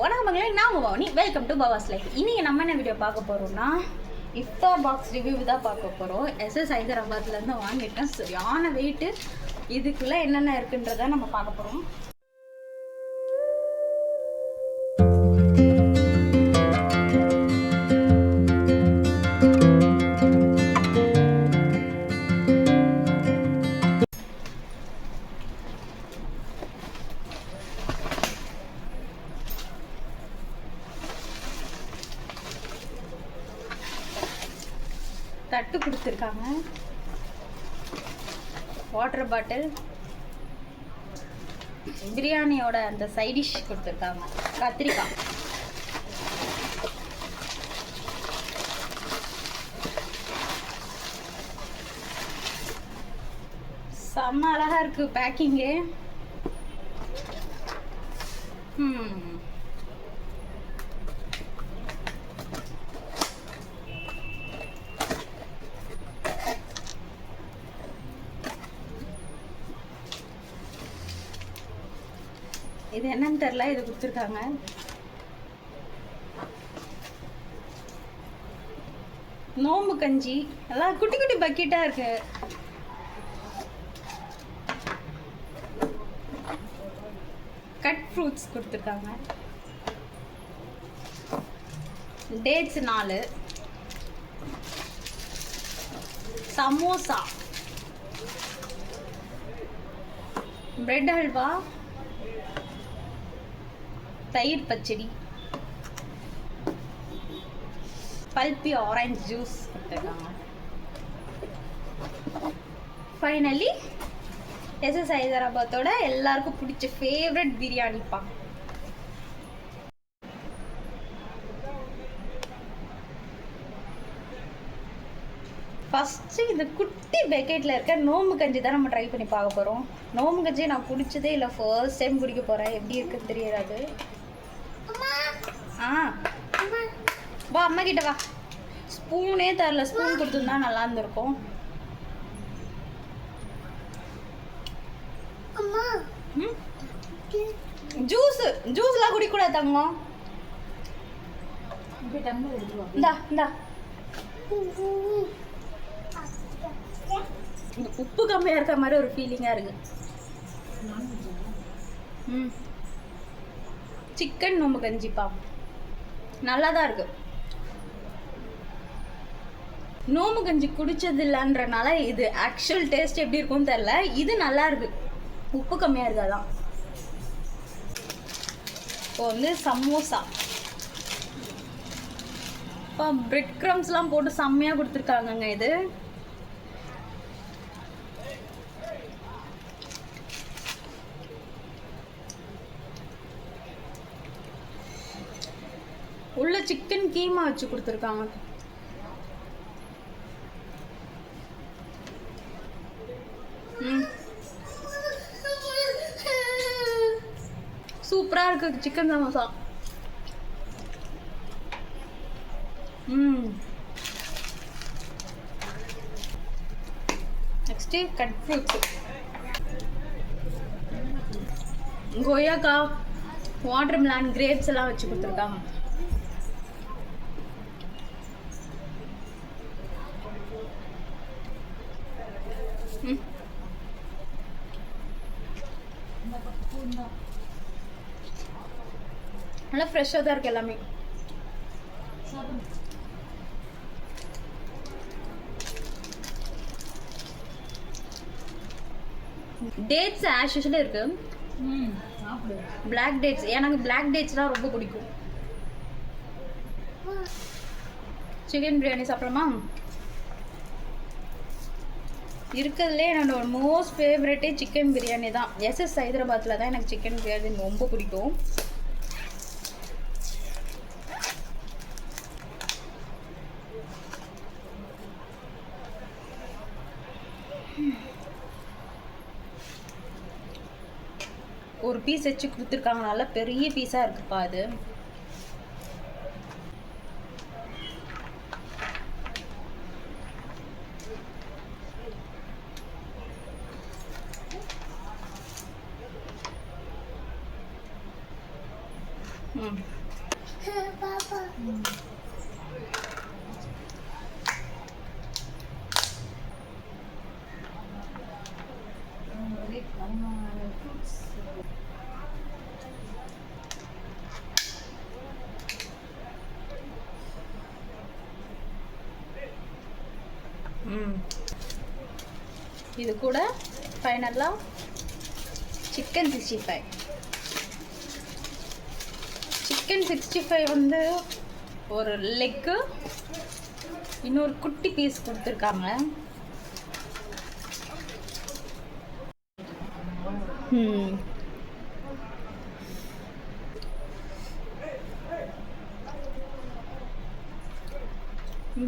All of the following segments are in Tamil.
வணக்கம் மகளே, நான் Bhavani. Welcome to Bava's life. இன்னைக்கு நம்ம என்ன வீடியோ பார்க்க போறோம்னா இஃப்தார் பாக்ஸ் ரிவ்யூ தான் பார்க்க போறோம். SS ஹைதராபாத்ல இருந்து வாங்கிட்டேன். சரியான வெயிட். இதுக்குள்ள என்னென்ன இருக்குன்றத நம்ம பார்க்க போறோம். தட்டு கொடுத்துருக்காங்க, வாட்டர் பாட்டில், பிரியாணியோட அந்த சைட் டிஷ் கொடுத்துருக்காங்க, கத்திரிக்காய், செம்ம அழகா இருக்கு பேக்கிங்கு. இது என்னன்னு தெரியல, இது கொடுத்துருக்காங்க. நோம்பு கஞ்சி எல்லாம் குட்டி குட்டி பக்கெட்டா இருக்கு. கட் ஃப்ரூட்ஸ் கொடுத்துருக்காங்க. டேட்ஸ் 4, சமோசா, பிரெட் ஹல்வா, தயிர் பச்சடி, பல்பி ஆரஞ்சு ஜூஸ் கொடுத்துருக்காங்க. ஃபைனலி SS ஹைதராபாத்தோட எல்லாருக்கும் பிடிச்ச ஃபேவரட் பிரியாணிப்பா. ஃபஸ்ட்டு இந்த குட்டி பேக்கெட்டில் இருக்க நோம்பு கஞ்சி தான் நம்ம ட்ரை பண்ணி பார்க்க போகிறோம். நோம்பு கஞ்சி நான் குடிச்சதே இல்லை, ஃபர்ஸ்ட் டைம் குடிக்க போகிறேன். எப்படி இருக்குன்னு தெரியாது. வா அம்மா கிட்ட வா. ஸ்பூனே தரல, ஸ்பூன் கொடுத்துருந்தா நல்லா இருந்திருக்கும். ஜூஸ்லாம் குடிக்கூடாது தங்கம். இந்தா இந்தா. உப்பு கம்மியா இருக்க மாதிரி ஒரு ஃபீலிங்கா இருக்கு. சிக்கன் நோம்பு கஞ்சிப்பா நல்லா தான் இருக்கு. நோம்பு கஞ்சி குடிச்சது இல்லைன்றனால இது ஆக்சுவல் டேஸ்ட் எப்படி இருக்கும்னு தெரியல. இது நல்லா இருக்கு, உப்பு கம்மியா இருக்கு. அதான் இப்போ வந்து சமோசா, இப்போ பிரெட் க்ரம்ஸ்லாம் போட்டு செம்மையா கொடுத்துருக்காங்கங்க. இது உள்ள சிக்கன் கீமா வச்சு கொடுத்துருக்காங்க. சூப்பரா இருக்கு chicken samosa. Next cut fruits, கொய்யாக்கா, வாட்டர் மெலன், கிரேப்ஸ் எல்லாம் வச்சு கொடுத்துருக்காங்க. நல்லா ஃப்ரெஷ்ஷாக தான் இருக்கு எல்லாமே. டேட்ஸ் ஆஸ் யூஷுவல் இருக்கு. பிளாக் டேட்ஸ், எனக்கு பிளாக் டேட்ஸ் தான் ரொம்ப பிடிக்கும். சிக்கன் பிரியாணி சாப்பிடலாமா? இருக்கிறதுலே என்னோட மோஸ்ட் ஃபேவரட்டே சிக்கன் பிரியாணி தான். SS ஹைதராபாத்தில் தான் எனக்கு சிக்கன் பிரியாணி ரொம்ப பிடிக்கும். ஒரு பீஸ் வச்சு கொடுத்துருக்காங்க, நல்லா பெரிய பீஸாக இருக்குப்பா. அது ம் இது கூட ஃபைனலாக சிக்கன் 65. சிக்கன் 65 வந்து ஒரு லெக்கு, இன்னொரு குட்டி பீஸ் கொடுத்துருக்காங்க.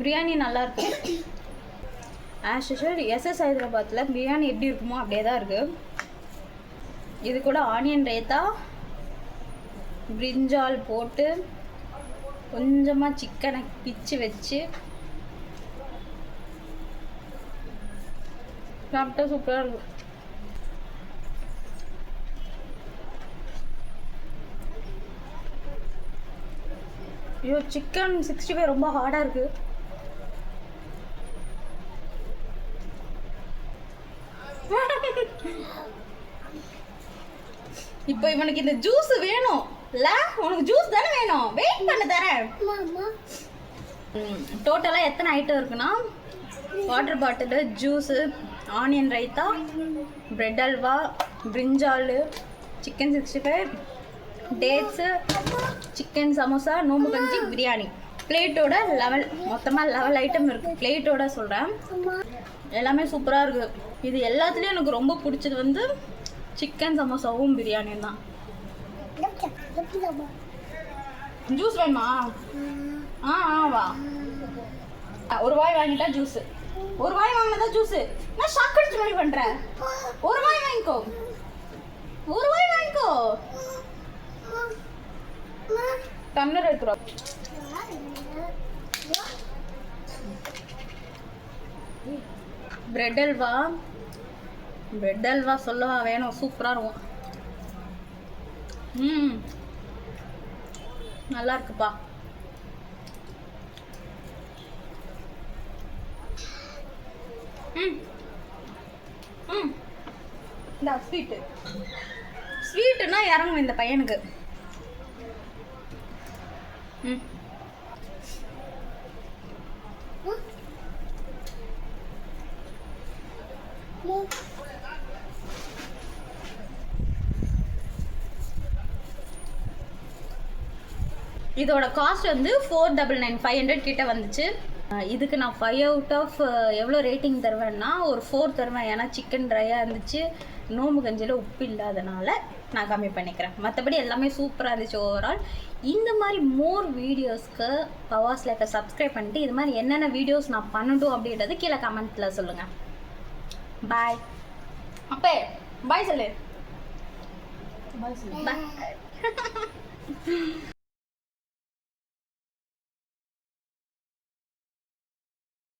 பிரியாணி நல்லா இருக்கும். ஆஸ் யூஷுவல் எஸ்எஸ் ஹைதராபாத்தில் பிரியாணி எப்படி இருக்குமோ அப்படியே தான் இருக்குது. இது கூட ஆனியன் ரைத்தா, பிரிஞ்சால் போட்டு கொஞ்சமாக சிக்கனை பிச்சு வச்சு சாப்பிட்டா சூப்பராக இருக்கும். ஐயோ, சிக்கன் 65 ரொம்ப ஹார்டாக இருக்குது. இப்போ இவனுக்கு இந்த ஜூஸ் வேணும் இல்ல? உனக்கு ஜூஸ் தானே வேணும், வெயிட் பண்ண தரேன். டோட்டலாக எத்தனை ஐட்டம் இருக்குன்னா, water bottle, juice, onion raita, bread halwa, brinjal, chicken 65, dates, chicken samosa, நோம்பு கஞ்சி, பிரியாணி. பிளேட்டோட லெவல், மொத்தமாக லெவல் ஐட்டம் இருக்குது. பிளேட்டோட சொல்கிறேன், எல்லாமே சூப்பராக இருக்குது. இது எல்லாத்துலேயும் எனக்கு ரொம்ப பிடிச்சது வந்து சிக்கன் சமோசாவும் பிரியாணியும் தான். ஜூஸ் வேணுமா? வா. ஒரு வாய் வாங்கிட்டா ஜூஸு, ஒரு வாய் வாங்கினதா ஜூஸு. நான் ஷாக் அடிச்ச மாதிரி பண்ணுறேன். ஒரு வாய் வாங்கிக்கோ, ஒரு வாய் வாங்கிக்கோ. டம்ளர் எடுத்துரும். பிரெட் அல்வா, பிரெட் அல்வா சொல்லவா வேணும், சூப்பராக இருக்கும். நல்லா இருக்குப்பா. இந்த ஸ்வீட்டு, ஸ்வீட்டுன்னா இறங்கும் இந்த பையனுக்கு. இதோட காஸ்ட் வந்து 499, 500 கிட்ட வந்துச்சு. இதுக்கு நான் 5 out of எவ்வளோ ரேட்டிங் தருவேன்னா ஒரு 4 தருவேன். ஏன்னா சிக்கன் ட்ரையாக இருந்துச்சு, நோம்பு கஞ்சியில் உப்பு இல்லாதனால நான் கம்மி பண்ணிக்கிறேன். மற்றபடி எல்லாமே சூப்பராக இருந்துச்சு ஓவரால். இந்த மாதிரி மோர் வீடியோஸ்க்கு பவாஸ் லைஃப்பை சப்ஸ்கிரைப் பண்ணிட்டு இது மாதிரி என்னென்ன வீடியோஸ் நான் பண்ணட்டும் அப்படின்றது கீழே கமெண்ட்டில் சொல்லுங்கள். பாய். அப்பே பாய் சொல்லு. பாய் சொல்லு. பாய்.